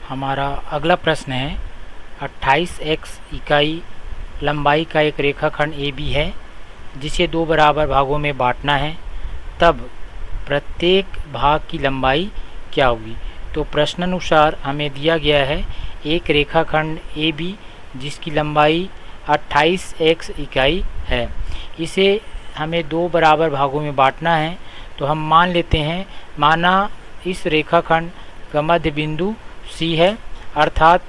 हमारा अगला प्रश्न है 28x इकाई लंबाई का एक रेखाखंड AB है जिसे दो बराबर भागों में बांटना है, तब प्रत्येक भाग की लंबाई क्या होगी। तो प्रश्नानुसार हमें दिया गया है एक रेखाखंड AB जिसकी लंबाई 28x इकाई है, इसे हमें दो बराबर भागों में बांटना है। तो हम मान लेते हैं, माना इस रेखाखंड का मध्य बिंदु C है, अर्थात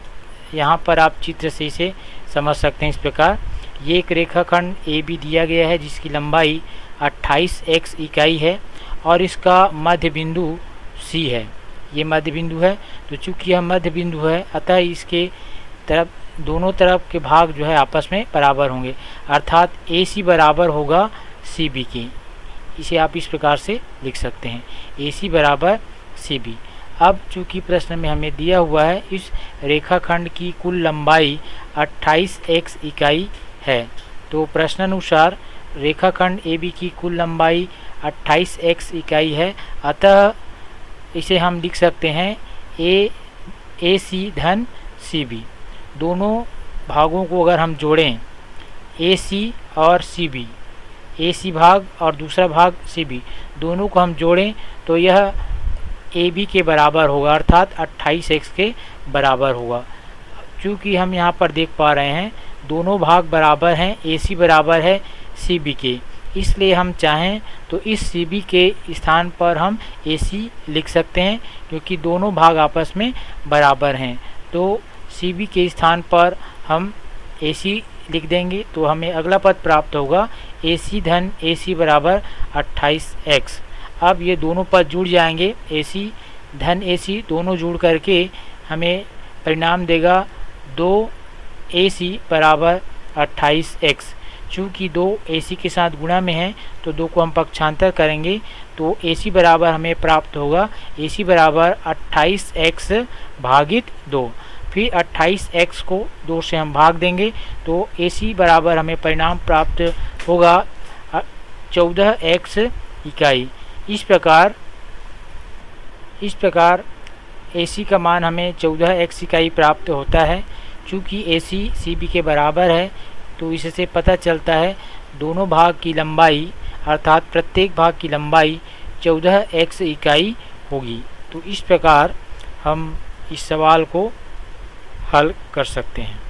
यहाँ पर आप चित्र से इसे समझ सकते हैं। इस प्रकार ये एक रेखाखंड AB दिया गया है जिसकी लंबाई 28x इकाई है और इसका मध्य बिंदु C है। ये मध्य बिंदु है, तो चूंकि यह मध्य बिंदु है अतः इसके तरफ दोनों तरफ के भाग जो है आपस में बराबर होंगे, अर्थात AC बराबर होगा CB के। इसे आप इस प्रकार से लिख सकते हैं, AC बराबर CB। अब चूंकि प्रश्न में हमें दिया हुआ है इस रेखाखंड की कुल लंबाई 28x इकाई है, तो प्रश्नानुसार रेखाखंड AB की कुल लंबाई 28x इकाई है, अतः इसे हम लिख सकते हैं AC धन CB। दोनों भागों को अगर हम जोड़ें AC और CB, AC भाग और दूसरा भाग CB, दोनों को हम जोड़ें तो यह AB के बराबर होगा, अर्थात 28x के बराबर होगा। चूँकि हम यहाँ पर देख पा रहे हैं दोनों भाग बराबर हैं, AC बराबर है CB के, इसलिए हम चाहें तो इस CB के स्थान पर हम AC लिख सकते हैं क्योंकि दोनों भाग आपस में बराबर हैं। तो CB के स्थान पर हम AC लिख देंगे तो हमें अगला पद प्राप्त होगा AC धन AC बराबर 28x। अब ये दोनों पद जुड़ जाएंगे, AC धन AC दोनों जुड़ करके हमें परिणाम देगा 2AC बराबर 28x। चूँकि 2 AC के साथ गुणा में है तो 2 को हम पक्षांतर करेंगे तो AC बराबर हमें प्राप्त होगा AC बराबर 28x भागित 2। फिर 28x को 2 से हम भाग देंगे तो AC बराबर हमें परिणाम प्राप्त होगा 14x इकाई। इस प्रकार AC का मान हमें 14x इकाई प्राप्त होता है। चूँकि AC CB के बराबर है तो इससे पता चलता है दोनों भाग की लंबाई अर्थात प्रत्येक भाग की लंबाई 14x इकाई होगी। तो इस प्रकार हम इस सवाल को हल कर सकते हैं।